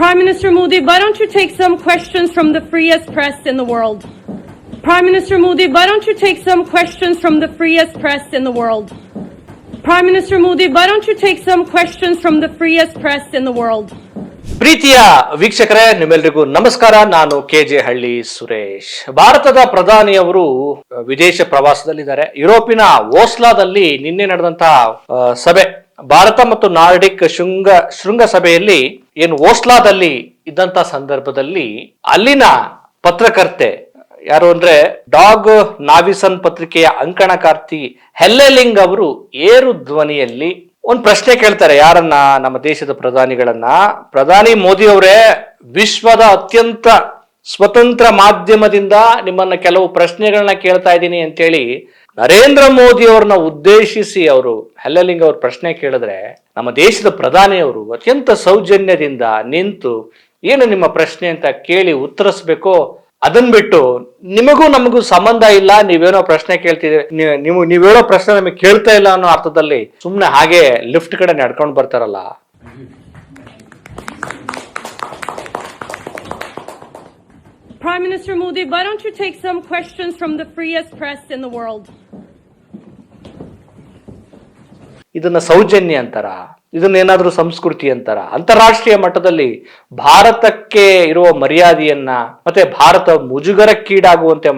Prime Minister Modi, why don't you take some questions from the freest press in the world? Prime Minister Modi, why don't you take some questions from the freest press in the world? Prime Minister Modi, why don't you take some questions from the freest press in the world? ಪ್ರೀತಿಯ ವೀಕ್ಷಕರೇ, ನಿಮ್ಮೆಲ್ಲರಿಗೂ ನಮಸ್ಕಾರ. ನಾನು K J ಹಳ್ಳಿ ಸುರೇಶ್. ಭಾರತದ ಪ್ರಧಾನಿಯವರು ವಿದೇಶ ಪ್ರವಾಸದಲ್ಲಿದ್ದಾರೆ. ಯುರೋಪಿನ ಓಸ್ಲಾದಲ್ಲಿ ನಿನ್ನೆ ನಡೆದಂತಹ ಸಭೆ, ಭಾರತ ಮತ್ತು ನಾರ್ಡಿಕ್ ಶೃಂಗ ಸಭೆಯಲ್ಲಿ ಏನು ಓಸ್ಲಾದಲ್ಲಿ ಇದ್ದಂತ ಸಂದರ್ಭದಲ್ಲಿ ಅಲ್ಲಿನ ಪತ್ರಕರ್ತೆ ಯಾರು ಅಂದ್ರೆ ಡಾಗ್ ನಾವಿಸನ್ ಪತ್ರಿಕೆಯ ಅಂಕಣಕಾರ್ತಿ ಹೆಲ್ಲೆಲಿಂಗ್ ಅವರು ಏರು ಧ್ವನಿಯಲ್ಲಿ ಒಂದು ಪ್ರಶ್ನೆ ಕೇಳ್ತಾರೆ. ಯಾರನ್ನ? ನಮ್ಮ ದೇಶದ ಪ್ರಧಾನಿಗಳನ್ನ. ಪ್ರಧಾನಿ ಮೋದಿ ಅವರೇ, ವಿಶ್ವದ ಅತ್ಯಂತ ಸ್ವತಂತ್ರ ಮಾಧ್ಯಮದಿಂದ ನಿಮ್ಮನ್ನ ಕೆಲವು ಪ್ರಶ್ನೆಗಳನ್ನ ಕೇಳ್ತಾ ಇದ್ದೀನಿ ಅಂತೇಳಿ ನರೇಂದ್ರ ಮೋದಿ ಅವ್ರನ್ನ ಉದ್ದೇಶಿಸಿ ಅವರು ಹೆಲ್ಲೆಲಿಂಗ್ ಅವ್ರ ಪ್ರಶ್ನೆ ಕೇಳಿದ್ರೆ, ನಮ್ಮ ದೇಶದ ಪ್ರಧಾನಿಯವರು ಅತ್ಯಂತ ಸೌಜನ್ಯದಿಂದ ನಿಂತು ಏನು ನಿಮ್ಮ ಪ್ರಶ್ನೆ ಅಂತ ಕೇಳಿ ಉತ್ತರಿಸ್ಬೇಕೋ ಅದನ್ ಬಿಟ್ಟು ನಿಮಗೂ ನಮಗೂ ಸಂಬಂಧ ಇಲ್ಲ, ನೀವೇನೋ ಪ್ರಶ್ನೆ ಕೇಳ್ತಿದ್ದೀರಿ, ನೀವು ಹೇಳೋ ಪ್ರಶ್ನೆ ನಮಗೆ ಕೇಳ್ತಾ ಇಲ್ಲ ಅನ್ನೋ ಅರ್ಥದಲ್ಲಿ ಸುಮ್ನೆ ಹಾಗೆ ಲಿಫ್ಟ್ ಕಡೆ ನಡ್ಕೊಂಡು ಬರ್ತಾರಲ್ಲ. Prime Minister Modi, why don't you take some questions from the freest press in the world? ಇದನ್ನ ಸೌಜನ್ಯ ಅಂತಾರ? ಇದನ್ನೇನಾದ್ರೂ ಸಂಸ್ಕೃತಿ ಅಂತಾರ? ಅಂತಾರಾಷ್ಟ್ರೀಯ ಮಟ್ಟದಲ್ಲಿ ಭಾರತಕ್ಕೆ ಇರುವ ಮರ್ಯಾದೆಯನ್ನ ಮತ್ತೆ ಭಾರತ ಮುಜುಗರಕ್ಕೀಡಾಗುವಂತೆ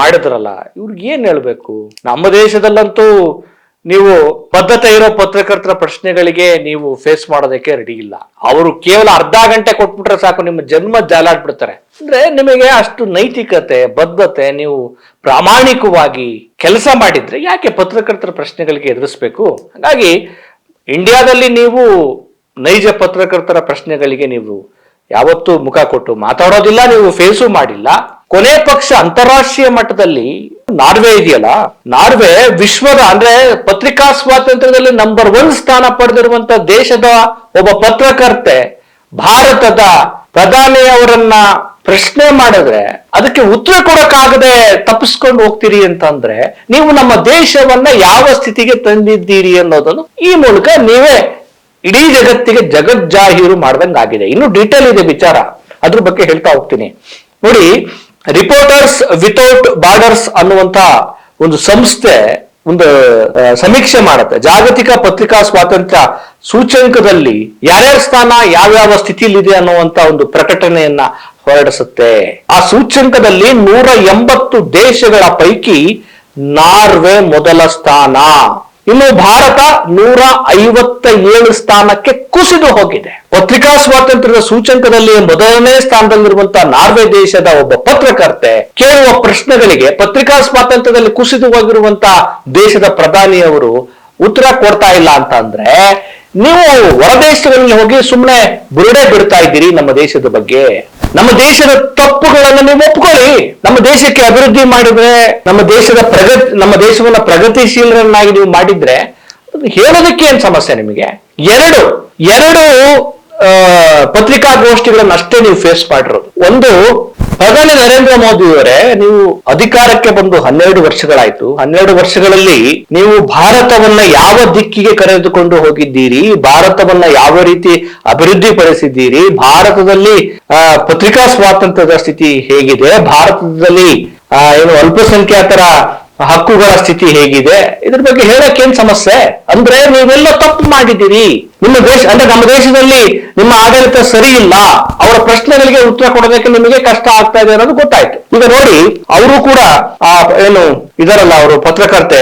ಮಾಡಿದ್ರಲ್ಲ, ಇವ್ರಿಗೆ ಏನ್ ಹೇಳ್ಬೇಕು? ನಮ್ಮ ದೇಶದಲ್ಲಂತೂ ನೀವು ಬದ್ಧತೆ ಇರೋ ಪತ್ರಕರ್ತರ ಪ್ರಶ್ನೆಗಳಿಗೆ ನೀವು ಫೇಸ್ ಮಾಡೋದಕ್ಕೆ ರೆಡಿ ಇಲ್ಲ. ಅವರು ಕೇವಲ ಅರ್ಧ ಗಂಟೆ ಕೊಟ್ಬಿಟ್ರೆ ಸಾಕು, ನಿಮ್ಮ ಜನ್ಮ ಜಾಲಾಡ್ಬಿಡ್ತಾರೆ. ಅಂದ್ರೆ ನಿಮಗೆ ಅಷ್ಟು ನೈತಿಕತೆ, ಬದ್ಧತೆ, ನೀವು ಪ್ರಾಮಾಣಿಕವಾಗಿ ಕೆಲಸ ಮಾಡಿದ್ರೆ ಯಾಕೆ ಪತ್ರಕರ್ತರ ಪ್ರಶ್ನೆಗಳಿಗೆ ಎದುರಿಸ್ಬೇಕು? ಹಾಗಾಗಿ ಇಂಡಿಯಾದಲ್ಲಿ ನೀವು ನೈಜ ಪತ್ರಕರ್ತರ ಪ್ರಶ್ನೆಗಳಿಗೆ ನೀವು ಯಾವತ್ತೂ ಮುಖ ಕೊಟ್ಟು ಮಾತಾಡೋದಿಲ್ಲ, ನೀವು ಫೇಸು ಮಾಡಿಲ್ಲ. ಕೊನೆ ಪಕ್ಷ ಅಂತಾರಾಷ್ಟ್ರೀಯ ಮಟ್ಟದಲ್ಲಿ ನಾರ್ವೆ ಇದೆಯಲ್ಲ, ನಾರ್ವೆ ವಿಶ್ವದ ಅಂದ್ರೆ ಪತ್ರಿಕಾ ಸ್ವಾತಂತ್ರ್ಯದಲ್ಲಿ ನಂಬರ್ 1 ಸ್ಥಾನ ಪಡೆದಿರುವಂತ ದೇಶದ ಒಬ್ಬ ಪತ್ರಕರ್ತೆ ಭಾರತದ ಪ್ರಧಾನಿಯವರನ್ನ ಪ್ರಶ್ನೆ ಮಾಡಿದ್ರೆ ಅದಕ್ಕೆ ಉತ್ತರ ಕೊಡಕ್ಕಾಗದೆ ತಪ್ಪಿಸ್ಕೊಂಡು ಹೋಗ್ತೀರಿ ಅಂತಂದ್ರೆ ನೀವು ನಮ್ಮ ದೇಶವನ್ನ ಯಾವ ಸ್ಥಿತಿಗೆ ತಂದಿದ್ದೀರಿ ಅನ್ನೋದನ್ನು ಈ ಮೂಲಕ ನೀವೇ ಇಡೀ ಜಗತ್ತಿಗೆ ಜಗಜ್ಜಾಹೀರು ಮಾಡ್ದಂಗಾಗಿದೆ. ಇನ್ನು ಡೀಟೇಲ್ ಇದೆ ವಿಚಾರ, ಅದ್ರ ಬಗ್ಗೆ ಹೇಳ್ತಾ ಹೋಗ್ತೀನಿ. ನೋಡಿ, ರಿಪೋರ್ಟರ್ಸ್ ವಿತೌಟ್ ಬಾರ್ಡರ್ಸ್ ಅನ್ನುವಂತ ಒಂದು ಸಂಸ್ಥೆ ಒಂದು ಸಮೀಕ್ಷೆ ಮಾಡುತ್ತೆ. ಜಾಗತಿಕ ಪತ್ರಿಕಾ ಸ್ವಾತಂತ್ರ್ಯ ಸೂಚ್ಯಂಕದಲ್ಲಿ ಯಾರ್ಯಾರ ಸ್ಥಾನ ಯಾವ್ಯಾವ ಸ್ಥಿತಿಲಿದೆ ಅನ್ನುವಂತ ಒಂದು ಪ್ರಕಟಣೆಯನ್ನ ಹೊರಡಿಸುತ್ತೆ. ಆ ಸೂಚ್ಯಂಕದಲ್ಲಿ 180 ದೇಶಗಳ ಪೈಕಿ ನಾರ್ವೆ ಮೊದಲ ಸ್ಥಾನ, ಇನ್ನು ಭಾರತ 157 ಸ್ಥಾನಕ್ಕೆ ಕುಸಿದು ಹೋಗಿದೆ. ಪತ್ರಿಕಾ ಸ್ವಾತಂತ್ರ್ಯದ ಸೂಚ್ಯಂಕದಲ್ಲಿ ಮೊದಲನೇ ಸ್ಥಾನದಲ್ಲಿರುವಂತಹ ನಾರ್ವೆ ದೇಶದ ಒಬ್ಬ ಪತ್ರಕರ್ತೆ ಕೇಳುವ ಪ್ರಶ್ನೆಗಳಿಗೆ ಪತ್ರಿಕಾ ಸ್ವಾತಂತ್ರ್ಯದಲ್ಲಿ ಕುಸಿದು ಹೋಗಿರುವಂತಹ ದೇಶದ ಪ್ರಧಾನಿಯವರು ಉತ್ತರ ಕೊಡ್ತಾ ಇಲ್ಲ ಅಂತ ಅಂದ್ರೆ ನೀವು ಹೊರದೇಶಗಳಲ್ಲಿ ಹೋಗಿ ಸುಮ್ಮನೆ ಬುರುಡೆ ಬಿಡ್ತಾ ಇದ್ದೀರಿ ನಮ್ಮ ದೇಶದ ಬಗ್ಗೆ. ನಮ್ಮ ದೇಶದ ತಪ್ಪುಗಳನ್ನು ನೀವು ಒಪ್ಕೊಳ್ಳಿ. ನಮ್ಮ ದೇಶಕ್ಕೆ ಅಭಿವೃದ್ಧಿ ಮಾಡಿದ್ರೆ, ನಮ್ಮ ದೇಶವನ್ನ ಪ್ರಗತಿಶೀಲರನ್ನಾಗಿ ನೀವು ಮಾಡಿದ್ರೆ ಹೇಳೋದಕ್ಕೆ ಏನ್ ಸಮಸ್ಯೆ ನಿಮಗೆ? ಎರಡು ಪತ್ರಿಕಾಗೋಷ್ಠಿಗಳನ್ನ ಅಷ್ಟೇ ನೀವು ಫೇಸ್ ಮಾಡಿರೋದು. ಒಂದು, ಪ್ರಧಾನಿ ನರೇಂದ್ರ ಮೋದಿ ಅವರೇ, ನೀವು ಅಧಿಕಾರಕ್ಕೆ ಬಂದು 12 ವರ್ಷಗಳಾಯ್ತು. 12 ವರ್ಷಗಳಲ್ಲಿ ನೀವು ಭಾರತವನ್ನ ಯಾವ ದಿಕ್ಕಿಗೆ ಕರೆದುಕೊಂಡು ಹೋಗಿದ್ದೀರಿ, ಭಾರತವನ್ನ ಯಾವ ರೀತಿ ಅಭಿವೃದ್ಧಿ ಪಡಿಸಿದ್ದೀರಿ, ಭಾರತದಲ್ಲಿ ಪತ್ರಿಕಾ ಸ್ವಾತಂತ್ರ್ಯದ ಸ್ಥಿತಿ ಹೇಗಿದೆ, ಭಾರತದಲ್ಲಿ ಅಲ್ಪಸಂಖ್ಯಾತರ ಹಕ್ಕುಗಳ ಸ್ಥಿತಿ ಹೇಗಿದೆ, ಇದ್ರ ಬಗ್ಗೆ ಹೇಳಕ್ ಏನ್ ಸಮಸ್ಯೆ? ಅಂದ್ರೆ ನೀವೆಲ್ಲ ತಪ್ಪು ಮಾಡಿದ್ದೀರಿ. ನಿಮ್ಮ ದೇಶ ಅಂದ್ರೆ ನಮ್ಮ ದೇಶದಲ್ಲಿ ನಿಮ್ಮ ಆಡಳಿತ ಸರಿ ಇಲ್ಲ, ಅವರ ಪ್ರಶ್ನೆಗಳಿಗೆ ಉತ್ತರ ಕೊಡೋದಕ್ಕೆ ನಿಮಗೆ ಕಷ್ಟ ಆಗ್ತಾ ಇದೆ ಅನ್ನೋದು ಗೊತ್ತಾಯ್ತು. ಈಗ ನೋಡಿ, ಅವರು ಕೂಡ ಇದರಲ್ಲ, ಅವರು ಪತ್ರಕರ್ತೆ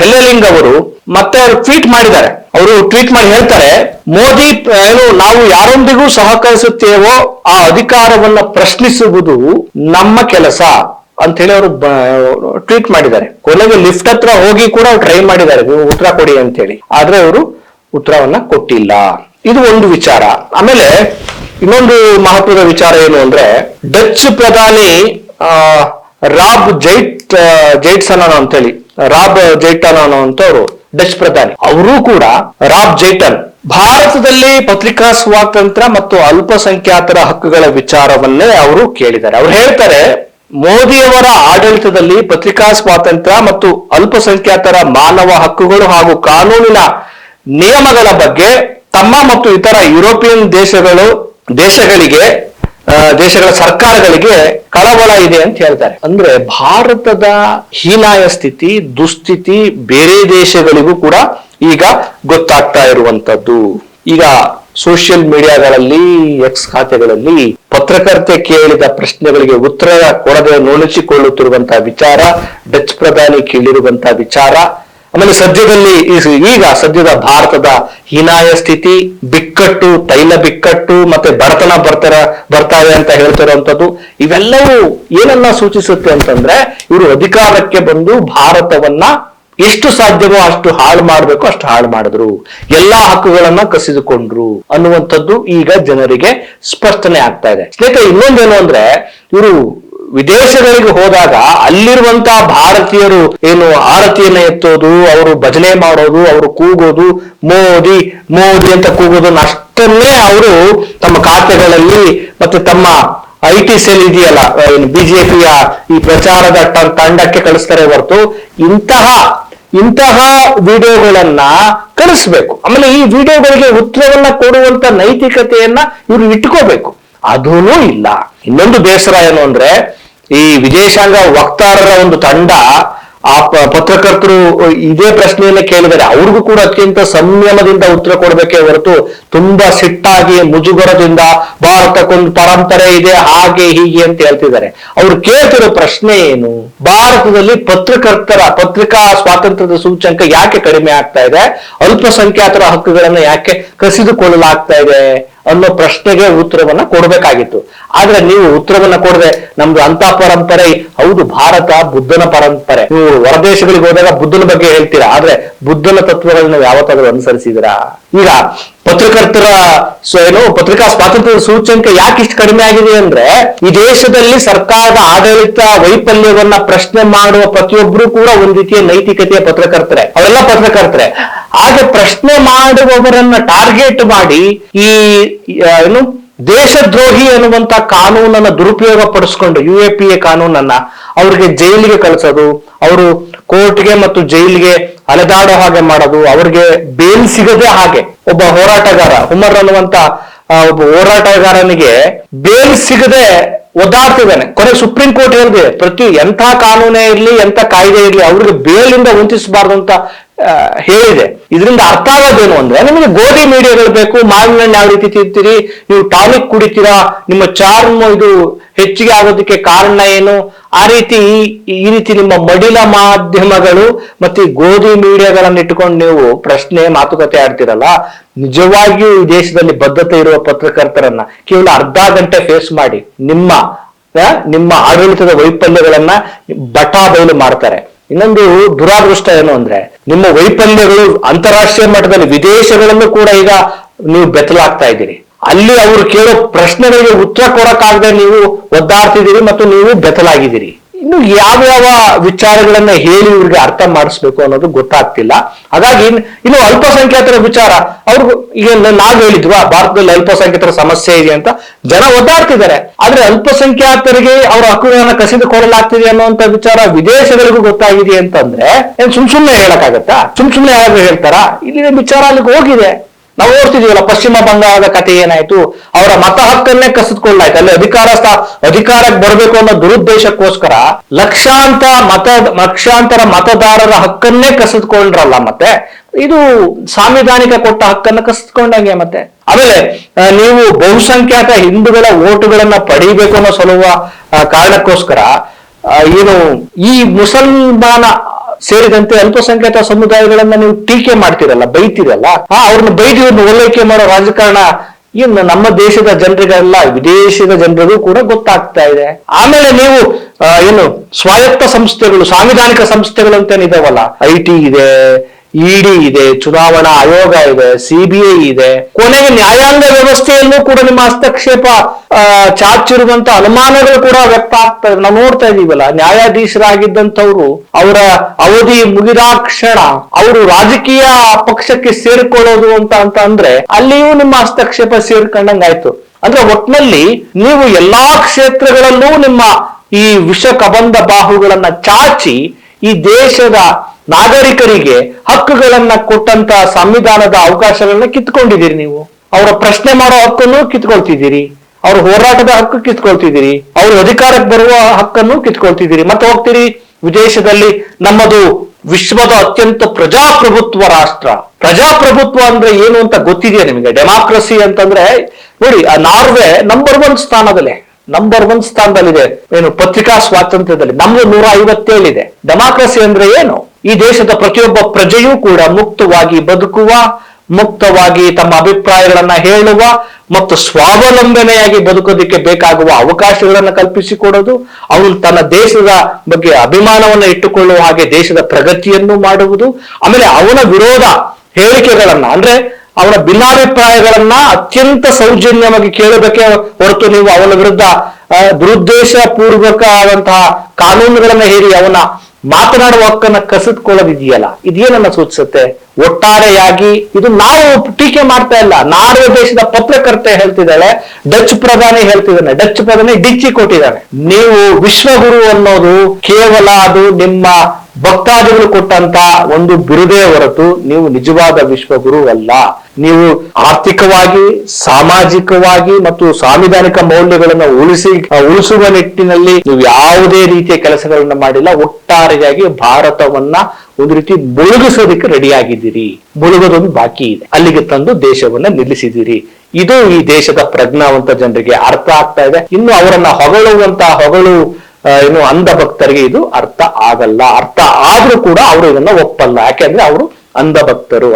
ಹೆಲ್ಲೆಲಿಂಗ್ ಅವರು ಮತ್ತೆ ಅವರು ಟ್ವೀಟ್ ಮಾಡಿದ್ದಾರೆ. ಅವರು ಟ್ವೀಟ್ ಮಾಡಿ ಹೇಳ್ತಾರೆ, ಮೋದಿ ನಾವು ಯಾರೊಂದಿಗೂ ಸಹಕರಿಸುತ್ತೇವೋ ಆ ಅಧಿಕಾರವನ್ನ ಪ್ರಶ್ನಿಸುವುದು ನಮ್ಮ ಕೆಲಸ ಅಂತ ಹೇಳಿ ಅವರು ಟ್ವೀಟ್ ಮಾಡಿದ್ದಾರೆ. ಕೊನೆಗೆ ಲಿಫ್ಟ್ ಹತ್ರ ಹೋಗಿ ಕೂಡ ಅವ್ರು ಟ್ರೈ ಮಾಡಿದ್ದಾರೆ, ನೀವು ಉತ್ತರ ಕೊಡಿ ಅಂತ ಹೇಳಿ. ಆದ್ರೆ ಅವರು ಉತ್ತರವನ್ನ ಕೊಟ್ಟಿಲ್ಲ. ಇದು ಒಂದು ವಿಚಾರ. ಆಮೇಲೆ ಇನ್ನೊಂದು ಮಹತ್ವದ ವಿಚಾರ ಏನು ಅಂದ್ರೆ, ಡಚ್ ಪ್ರಧಾನಿ ರಾಬ್ ಜೈಟ್ಸನ್ ಅಂತೇಳಿ, ರಾಬ್ ಜೈಟನ್ ಅನ್ನುವಂಥವ್ರು ಡಚ್ ಪ್ರಧಾನಿ, ಅವರು ಕೂಡ ರಾಬ್ ಜೈಟನ್ ಭಾರತದಲ್ಲಿ ಪತ್ರಿಕಾ ಸ್ವಾತಂತ್ರ್ಯ ಮತ್ತು ಅಲ್ಪಸಂಖ್ಯಾತರ ಹಕ್ಕುಗಳ ವಿಚಾರವನ್ನೇ ಅವರು ಕೇಳಿದ್ದಾರೆ. ಅವ್ರು ಹೇಳ್ತಾರೆ, ಮೋದಿಯವರ ಆಡಳಿತದಲ್ಲಿ ಪತ್ರಿಕಾ ಸ್ವಾತಂತ್ರ್ಯ ಮತ್ತು ಅಲ್ಪಸಂಖ್ಯಾತರ ಮಾನವ ಹಕ್ಕುಗಳು ಹಾಗೂ ಕಾನೂನಿನ ನಿಯಮಗಳ ಬಗ್ಗೆ ತಮ್ಮ ಮತ್ತು ಇತರ ಯುರೋಪಿಯನ್ ದೇಶಗಳು ದೇಶಗಳ ಸರ್ಕಾರಗಳಿಗೆ ಕಳವಳ ಇದೆ ಅಂತ ಹೇಳ್ತಾರೆ. ಅಂದ್ರೆ ಭಾರತದ ಹೀನಾಯ ಸ್ಥಿತಿ, ದುಸ್ಥಿತಿ ಬೇರೆ ದೇಶಗಳಿಗೂ ಕೂಡ ಈಗ ಗೊತ್ತಾಗ್ತಾ ಇರುವಂತದ್ದು. ಈಗ ಸೋಷಿಯಲ್ ಮೀಡಿಯಾಗಳಲ್ಲಿ, ಎಕ್ಸ್ ಖಾತೆಗಳಲ್ಲಿ ಪತ್ರಕರ್ತೆ ಕೇಳಿದ ಪ್ರಶ್ನೆಗಳಿಗೆ ಉತ್ತರ ಕೊಡದೆ ನುಣುಚಿಕೊಳ್ಳುತ್ತಿರುವಂತಹ ವಿಚಾರ, ಡಚ್ ಪ್ರಧಾನಿ ಕೇಳಿರುವಂತಹ ವಿಚಾರ, ಆಮೇಲೆ ಸದ್ಯದ ಭಾರತದ ಹೀನಾಯ ಸ್ಥಿತಿ, ಬಿಕ್ಕಟ್ಟು, ತೈಲ ಬಿಕ್ಕಟ್ಟು, ಮತ್ತೆ ಬಡತನ ಬರ್ತಾರೆ ಅಂತ ಹೇಳ್ತಿರುವಂತದ್ದು, ಇವೆಲ್ಲವೂ ಏನನ್ನ ಸೂಚಿಸುತ್ತೆ ಅಂತಂದ್ರೆ ಇವರು ಅಧಿಕಾರಕ್ಕೆ ಬಂದು ಭಾರತವನ್ನ ಎಷ್ಟು ಸಾಧ್ಯವೋ ಅಷ್ಟು ಹಾಳು ಮಾಡಬೇಕು ಅಷ್ಟು ಹಾಳು ಮಾಡಿದ್ರು, ಎಲ್ಲಾ ಹಕ್ಕುಗಳನ್ನ ಕಸಿದುಕೊಂಡ್ರು ಅನ್ನುವಂಥದ್ದು ಈಗ ಜನರಿಗೆ ಸ್ಪಷ್ಟನೆ ಆಗ್ತಾ ಇದೆ. ಸ್ನೇಹಿತರೆ, ಇನ್ನೊಂದೇನು ಅಂದ್ರೆ ಇವರು ವಿದೇಶಗಳಿಗೆ ಹೋದಾಗ ಅಲ್ಲಿರುವಂತಹ ಭಾರತೀಯರು ಏನು ಆರತಿಯನ್ನ ಎತ್ತೋದು, ಅವರು ಭಜನೆ ಮಾಡೋದು, ಅವರು ಕೂಗೋದು, ಮೋದಿ ಮೋದಿ ಅಂತ ಕೂಗೋದನ್ನ ಅಷ್ಟನ್ನೇ ಅವರು ತಮ್ಮ ಖಾತೆಗಳಲ್ಲಿ ಮತ್ತೆ ತಮ್ಮ IT ಸೆಲ್ ಇದೆಯಲ್ಲ, ಬಿಜೆಪಿಯ ಈ ಪ್ರಚಾರದ ತಂಡಕ್ಕೆ ಕಳಿಸ್ತಾರೆ ಹೊರತು ಇಂತಹ ವಿಡಿಯೋಗಳನ್ನ ಕಳಿಸ್ಬೇಕು. ಆಮೇಲೆ ಈ ವಿಡಿಯೋಗಳಿಗೆ ಉತ್ತರವನ್ನ ಕೊಡುವಂತ ನೈತಿಕತೆಯನ್ನ ಇವರು ಇಟ್ಕೋಬೇಕು. ಅದೂ ಇಲ್ಲ. ಇನ್ನೊಂದು ಬೇಸರ ಏನು ಅಂದ್ರೆ ಈ ವಿದೇಶಾಂಗ ವಕ್ತಾರರ ಒಂದು ತಂಡ ಆ ಪತ್ರಕರ್ತರು ಇದೇ ಪ್ರಶ್ನೆಯನ್ನ ಕೇಳಿದರೆ ಅವ್ರಿಗೂ ಕೂಡ ಅತ್ಯಂತ ಸಂಯಮದಿಂದ ಉತ್ತರ ಕೊಡ್ಬೇಕೇ ಹೊರತು ತುಂಬಾ ಸಿಟ್ಟಾಗಿ ಮುಜುಗರದಿಂದ ಭಾರತಕ್ಕೊಂದು ಪರಂಪರೆ ಇದೆ ಹಾಗೆ ಹೀಗೆ ಅಂತ ಹೇಳ್ತಿದ್ದಾರೆ. ಅವ್ರು ಕೇಳ್ತಿರೋ ಪ್ರಶ್ನೆ ಏನು? ಭಾರತದಲ್ಲಿ ಪತ್ರಿಕಾ ಸ್ವಾತಂತ್ರ್ಯದ ಸೂಚ್ಯಂಕ ಯಾಕೆ ಕಡಿಮೆ ಆಗ್ತಾ ಇದೆ, ಅಲ್ಪಸಂಖ್ಯಾತರ ಹಕ್ಕುಗಳನ್ನ ಯಾಕೆ ಕಸಿದುಕೊಳ್ಳಲಾಗ್ತಾ ಇದೆ ಅನ್ನೋ ಪ್ರಶ್ನೆಗೆ ಉತ್ತರವನ್ನ ಕೊಡ್ಬೇಕಾಗಿತ್ತು. ಆದ್ರೆ ನೀವು ಉತ್ತರವನ್ನ ಕೊಡದೆ ನಮ್ದು ಅಂತ ಪರಂಪರೆ, ಹೌದು ಭಾರತ ಬುದ್ಧನ ಪರಂಪರೆ, ನೀವು ಹೊರದೇಶಗಳಿಗೆ ಹೋದಾಗ ಬುದ್ಧನ ಬಗ್ಗೆ ಹೇಳ್ತೀರಾ, ಆದ್ರೆ ಬುದ್ಧನ ತತ್ವಗಳನ್ನ ಯಾವತ್ತಾದ್ರೂ ಅನುಸರಿಸಿದಿರಾ? ಈಗ ಪತ್ರಿಕಾ ಸ್ವಾತಂತ್ರ್ಯದ ಸೂಚ್ಯಂಕ ಯಾಕೆ ಇಷ್ಟು ಕಡಿಮೆ ಆಗಿದೆ ಅಂದ್ರೆ ಈ ದೇಶದಲ್ಲಿ ಸರ್ಕಾರದ ಆಡಳಿತ ವೈಫಲ್ಯವನ್ನ ಪ್ರಶ್ನೆ ಮಾಡುವ ಪ್ರತಿಯೊಬ್ಬರು ಕೂಡ ಒಂದ್ ರೀತಿಯ ನೈತಿಕತೆಯ ಪತ್ರಕರ್ತರೆ, ಅವರೆಲ್ಲ ಪತ್ರಕರ್ತರೆ. ಹಾಗೆ ಪ್ರಶ್ನೆ ಮಾಡುವವರನ್ನ ಟಾರ್ಗೆಟ್ ಮಾಡಿ ಈ ದೇಶದ್ರೋಹಿ ಅನ್ನುವಂತ ಕಾನೂನನ್ನ ದುರುಪಯೋಗ ಪಡಿಸ್ಕೊಂಡು UAPA ಕಾನೂನನ್ನ ಅವ್ರಿಗೆ ಜೈಲಿಗೆ ಕಳಿಸೋದು, ಅವರು ಕೋರ್ಟ್ಗೆ ಮತ್ತು ಜೈಲಿಗೆ ಅಲೆದಾಡೋ ಹಾಗೆ ಮಾಡೋದು, ಅವ್ರಿಗೆ ಬೇಲ್ ಸಿಗದೆ ಹಾಗೆ ಒಬ್ಬ ಹೋರಾಟಗಾರ ಉಮರ್ ಅನ್ನುವಂತ ಒಬ್ಬ ಹೋರಾಟಗಾರನಿಗೆ ಬೇಲ್ ಸಿಗದೆ ಒದ್ದಾಡ್ತಿದ್ದಾನೆ. ಕೊನೆ ಸುಪ್ರೀಂ ಕೋರ್ಟ್ ಹೇಳಿದೆ ಎಂಥ ಕಾನೂನೇ ಇರ್ಲಿ, ಎಂಥ ಕಾಯ್ದೆ ಇರ್ಲಿ, ಅವ್ರಿಗೆ ಬೇಲಿಂದ ವಂಚಿಸಬಾರ್ದು ಅಂತ ಹೇಳಿದೆ. ಇದರಿಂದ ಅರ್ಥ ಆಗೋದೇನು ಅಂದ್ರೆ ನಿಮಗೆ ಗೋಧಿ ಮೀಡಿಯಾಗಳು ಬೇಕು, ಮಾವಿನ ಹಣ್ಣು ಯಾವ ರೀತಿ ತಿಂತೀರಿ, ನೀವು ಟಾನಿಕ್ ಕುಡಿತೀರಾ, ನಿಮ್ಮ ಚಾರ್ಮ್ ಇದು ಹೆಚ್ಚಿಗೆ ಆಗೋದಕ್ಕೆ ಕಾರಣ ಏನು, ಈ ರೀತಿ ನಿಮ್ಮ ಮಡಿಲ ಮಾಧ್ಯಮಗಳು ಮತ್ತೆ ಗೋಧಿ ಮೀಡಿಯಾಗಳನ್ನ ಇಟ್ಕೊಂಡು ನೀವು ಮಾತುಕತೆ ಆಡ್ತಿರಲ್ಲ. ನಿಜವಾಗಿಯೂ ಈ ದೇಶದಲ್ಲಿ ಬದ್ಧತೆ ಇರುವ ಪತ್ರಕರ್ತರನ್ನ ಕೇವಲ ಅರ್ಧ ಗಂಟೆ ಫೇಸ್ ಮಾಡಿ ನಿಮ್ಮ ಆಡಳಿತದ ವೈಫಲ್ಯಗಳನ್ನ ಬಯಲು ಮಾಡ್ತಾರೆ. ಇನ್ನೊಂದು ದುರಾದೃಷ್ಟ ಏನು ಅಂದ್ರೆ ನಿಮ್ಮ ವೈಫಲ್ಯಗಳು ಅಂತಾರಾಷ್ಟ್ರೀಯ ಮಟ್ಟದಲ್ಲಿ ವಿದೇಶಗಳಲ್ಲೂ ಕೂಡ ಈಗ ನೀವು ಬೆತ್ತಲಾಗ್ತಾ ಇದ್ದೀರಿ. ಅಲ್ಲಿ ಅವರು ಕೇಳೋ ಪ್ರಶ್ನೆಗಳಿಗೆ ಉತ್ತರ ಕೊಡಕ್ಕಾಗದೆ ನೀವು ಒದ್ದಾಡ್ತಿದ್ದೀರಿ ಮತ್ತು ನೀವು ಬೆತ್ತಲಾಗಿದ್ದೀರಿ. ಇನ್ನು ಯಾವ ವಿಚಾರಗಳನ್ನ ಹೇಳಿ ಇವ್ರಿಗೆ ಅರ್ಥ ಮಾಡಿಸ್ಬೇಕು ಅನ್ನೋದು ಗೊತ್ತಾಗ್ತಿಲ್ಲ. ಹಾಗಾಗಿ ಇನ್ನು ಅಲ್ಪಸಂಖ್ಯಾತರ ವಿಚಾರ ಅವ್ರಿಗೂ ಈಗ ನಾವು ಹೇಳಿದ್ವಾ ಭಾರತದಲ್ಲಿ ಅಲ್ಪಸಂಖ್ಯಾತರ ಸಮಸ್ಯೆ ಇದೆ ಅಂತ ಜನ ಒದ್ದಾಡ್ತಿದ್ದಾರೆ. ಆದ್ರೆ ಅಲ್ಪಸಂಖ್ಯಾತರಿಗೆ ಅವರ ಹಕ್ಕುಗಳನ್ನ ಕಸಿದುಕೊಳ್ಳಲಾಗ್ತಿದೆ ಅನ್ನುವಂತ ವಿಚಾರ ವಿದೇಶಗಳಿಗೂ ಗೊತ್ತಾಗಿದೆ ಅಂತಂದ್ರೆ ಸುಮ್ನೆ ಹೇಳಕ್ಕಾಗತ್ತಾ? ಸುಮ್ನೆ ಯಾರು ಹೇಳ್ತಾರಾ? ಇಲ್ಲಿನ ವಿಚಾರ ಅಲ್ಲಿಗೆ ಹೋಗಿದೆ. ನಾವು ನೋಡ್ತಿದೀವಲ್ಲ, ಪಶ್ಚಿಮ ಬಂಗಾಳದ ಕಥೆ ಏನಾಯ್ತು, ಅವರ ಮತ ಹಕ್ಕನ್ನೇ ಕಸಿದುಕೊಳ್ಳಾಯ್ತು. ಅಲ್ಲಿ ಅಧಿಕಾರಕ್ಕೆ ಬರಬೇಕು ಅನ್ನೋ ದುರುದ್ದೇಶಕ್ಕೋಸ್ಕರ ಲಕ್ಷಾಂತರ ಮತದಾರರ ಹಕ್ಕನ್ನೇ ಕಸಿದುಕೊಂಡ್ರಲ್ಲ. ಮತ್ತೆ ಇದು ಸಾಂವಿಧಾನಿಕ ಕೊಟ್ಟ ಹಕ್ಕನ್ನ ಕಸಿದುಕೊಂಡಂಗೆ. ಮತ್ತೆ ಆಮೇಲೆ ನೀವು ಬಹುಸಂಖ್ಯಾತ ಹಿಂದೂಗಳ ಓಟುಗಳನ್ನ ಪಡೀಬೇಕು ಅನ್ನೋ ಸಲುವ ಕಾರಣಕ್ಕೋಸ್ಕರ ಈ ಮುಸಲ್ಮಾನ ಸೇರಿದಂತೆ ಅಲ್ಪಸಂಖ್ಯಾತ ಸಮುದಾಯಗಳನ್ನ ನೀವು ಟೀಕೆ ಮಾಡ್ತಿರಲ್ಲ, ಬೈತಿರಲ್ಲ, ಅವ್ರನ್ನ ಬೈದು ಇವ್ರನ್ನ ಓಲೈಕೆ ಮಾಡೋ ರಾಜಕಾರಣ ಇನ್ನು ನಮ್ಮ ದೇಶದ ಜನರಿಗೆಲ್ಲ ವಿದೇಶದ ಜನರಿಗೂ ಕೂಡ ಗೊತ್ತಾಗ್ತಾ ಇದೆ. ಆಮೇಲೆ ನೀವು ಸ್ವಾಯತ್ತ ಸಂಸ್ಥೆಗಳು, ಸಾಂವಿಧಾನಿಕ ಸಂಸ್ಥೆಗಳು ಅಂತ ಇದಾವಲ್ಲ, IT ಇದೆ, ED ಇದೆ, ಚುನಾವಣಾ ಆಯೋಗ ಇದೆ, CBI ಇದೆ, ಕೊನೆಗೆ ನ್ಯಾಯಾಂಗ ವ್ಯವಸ್ಥೆಯಲ್ಲೂ ಕೂಡ ನಿಮ್ಮ ಹಸ್ತಕ್ಷೇಪ ಚಾಚಿರುವಂತ ಅನುಮಾನಗಳು ಕೂಡ ವ್ಯಕ್ತ ಆಗ್ತಾ ಇದೆ. ನಾವು ನೋಡ್ತಾ ಇದೀವಲ್ಲ, ನ್ಯಾಯಾಧೀಶರಾಗಿದ್ದಂಥವ್ರು ಅವರ ಅವಧಿ ಮುಗಿದಾಕ್ಷಣ ಅವರು ರಾಜಕೀಯ ಪಕ್ಷಕ್ಕೆ ಸೇರಿಕೊಳ್ಳೋದು ಅಂತ ಅಂದ್ರೆ ಅಲ್ಲಿಯೂ ನಿಮ್ಮ ಹಸ್ತಕ್ಷೇಪ ಸೇರ್ಕೊಂಡಂಗಾಯ್ತು. ಅಂದ್ರೆ ಒಟ್ನಲ್ಲಿ ನೀವು ಎಲ್ಲಾ ಕ್ಷೇತ್ರಗಳಲ್ಲೂ ನಿಮ್ಮ ಈ ವಿಷ ಕಬಂಧ ಬಾಹುಗಳನ್ನ ಚಾಚಿ ಈ ದೇಶದ ನಾಗರಿಕರಿಗೆ ಹಕ್ಕುಗಳನ್ನ ಕೊಟ್ಟಂತ ಸಂವಿಧಾನದ ಅವಕಾಶಗಳನ್ನ ಕಿತ್ಕೊಂಡಿದ್ದೀರಿ ನೀವು. ಅವರ ಪ್ರಶ್ನೆ ಮಾಡೋ ಹಕ್ಕನ್ನು ಕಿತ್ಕೊಳ್ತಿದ್ದೀರಿ, ಅವ್ರ ಹೋರಾಟದ ಹಕ್ಕು ಕಿತ್ಕೊಳ್ತಿದ್ದೀರಿ, ಅವ್ರ ಅಧಿಕಾರಕ್ಕೆ ಬರುವ ಹಕ್ಕನ್ನು ಕಿತ್ಕೊಳ್ತಿದ್ದೀರಿ. ಮತ್ತೆ ಹೋಗ್ತೀರಿ ವಿದೇಶದಲ್ಲಿ ನಮ್ಮದು ವಿಶ್ವದ ಅತ್ಯಂತ ಪ್ರಜಾಪ್ರಭುತ್ವ ರಾಷ್ಟ್ರ. ಪ್ರಜಾಪ್ರಭುತ್ವ ಅಂದ್ರೆ ಏನು ಅಂತ ಗೊತ್ತಿದೆಯಾ ನಿಮಗೆ? ಡೆಮಾಕ್ರಸಿ ಅಂತಂದ್ರೆ ನೋಡಿ, ಆ ನಾರ್ವೆ ನಂಬರ್ 1 ಸ್ಥಾನದಲ್ಲೇ, ನಂಬರ್ 1 ಸ್ಥಾನದಲ್ಲಿದೆ. ಏನು ಪತ್ರಿಕಾ ಸ್ವಾತಂತ್ರ್ಯದಲ್ಲಿ ನಮ್ದು 157 ಇದೆ. ಡೆಮಾಕ್ರಸಿ ಅಂದ್ರೆ ಏನು? ಈ ದೇಶದ ಪ್ರತಿಯೊಬ್ಬ ಪ್ರಜೆಯೂ ಕೂಡ ಮುಕ್ತವಾಗಿ ಬದುಕುವ, ಮುಕ್ತವಾಗಿ ತಮ್ಮ ಅಭಿಪ್ರಾಯಗಳನ್ನ ಹೇಳುವ ಮತ್ತು ಸ್ವಾವಲಂಬನೆಯಾಗಿ ಬದುಕೋದಕ್ಕೆ ಬೇಕಾಗುವ ಅವಕಾಶಗಳನ್ನು ಕಲ್ಪಿಸಿಕೊಡೋದು, ಅವನು ತನ್ನ ದೇಶದ ಬಗ್ಗೆ ಅಭಿಮಾನವನ್ನು ಇಟ್ಟುಕೊಳ್ಳುವ ಹಾಗೆ ದೇಶದ ಪ್ರಗತಿಯನ್ನು ಮಾಡುವುದು, ಆಮೇಲೆ ಅವನ ವಿರೋಧ ಹೇಳಿಕೆಗಳನ್ನ ಅಂದ್ರೆ ಅವನ ಭಿನ್ನಾಭಿಪ್ರಾಯಗಳನ್ನ ಅತ್ಯಂತ ಸೌಜನ್ಯವಾಗಿ ಕೇಳಬೇಕೆ ಹೊರತು ನೀವು ಅವನ ವಿರುದ್ಧ ದುರುದ್ದೇಶ ಪೂರ್ವಕವಾದಂತಹ ಕಾನೂನುಗಳನ್ನ ಹೇರಿ ಅವನ ಮಾತನಾಡುವ ಹಕ್ಕನ್ನ ಕಸಿದುಕೊಳ್ಳೋದಿದೆಯಲ್ಲ, ಇದೇನನ್ನ ಸೂಚಿಸುತ್ತೆ? ಒಟ್ಟಾರೆಯಾಗಿ ಇದು ನಾವು ಟೀಕೆ ಮಾಡ್ತಾ ಇಲ್ಲ, ನಾರ್ವೆ ದೇಶದ ಪತ್ರಕರ್ತೆ ಹೇಳ್ತಿದ್ದಾಳೆ, ಡಚ್ ಪ್ರಧಾನಿ ಹೇಳ್ತಿದ್ದಾನೆ, ಡಚ್ ಪ್ರಧಾನಿ ಡಿಚ್ಚಿ ಕೊಟ್ಟಿದ್ದಾನೆ. ನೀವು ವಿಶ್ವಗುರು ಅನ್ನೋದು ಕೇವಲ ಅದು ನಿಮ್ಮ ಭಕ್ತಾದಿಗಳು ಕೊಟ್ಟಂತ ಒಂದು ಬಿರುದೇ ಹೊರತು ನೀವು ನಿಜವಾದ ವಿಶ್ವಗುರು ಅಲ್ಲ. ನೀವು ಆರ್ಥಿಕವಾಗಿ, ಸಾಮಾಜಿಕವಾಗಿ ಮತ್ತು ಸಾಂವಿಧಾನಿಕ ಮೌಲ್ಯಗಳನ್ನು ಉಳಿಸುವ ನಿಟ್ಟಿನಲ್ಲಿ ನೀವು ಯಾವುದೇ ರೀತಿಯ ಕೆಲಸಗಳನ್ನ ಮಾಡಿಲ್ಲ. ಒಟ್ಟಾರೆಯಾಗಿ ಭಾರತವನ್ನ ಒಂದು ರೀತಿ ಮುಳುಗಿಸೋದಕ್ಕೆ ರೆಡಿಯಾಗಿದ್ದೀರಿ. ಮುಳುಗೋದೊಂದು ಬಾಕಿ ಇದೆ, ಅಲ್ಲಿಗೆ ತಂದು ದೇಶವನ್ನ ನಿಲ್ಲಿಸಿದ್ದೀರಿ. ಇದು ಈ ದೇಶದ ಪ್ರಜ್ಞಾವಂತ ಜನರಿಗೆ ಅರ್ಥ ಆಗ್ತಾ ಇದೆ. ಇನ್ನು ಅವರನ್ನ ಹೊಗಳು ಏನು ಅಂಧ ಭಕ್ತರಿಗೆ ಇದು ಅರ್ಥ ಆಗಲ್ಲ. ಅರ್ಥ ಆದ್ರೂ ಕೂಡ ಅವರು ಇದನ್ನ ಒಪ್ಪಲ್ಲ. ಯಾಕೆಂದ್ರೆ ಅವರು ಅಂಧ ಭಕ್ತರು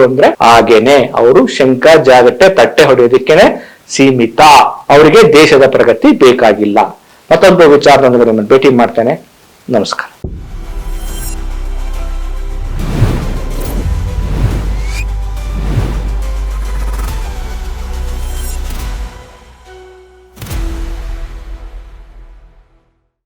ಅಂದ್ರೆ ಹಾಗೇನೆ ಅವರು ಶಂಕ ಜಾಗಟ್ಟೆ ತಟ್ಟೆ ಹೊಡೆಯೋದಕ್ಕೇನೆ ಸೀಮಿತ. ಅವರಿಗೆ ದೇಶದ ಪ್ರಗತಿ ಬೇಕಾಗಿಲ್ಲ. ಮತ್ತೊಂದು ವಿಚಾರದೊಂದಿಗೆ ಭೇಟಿ ಮಾಡ್ತೇನೆ. ನಮಸ್ಕಾರ.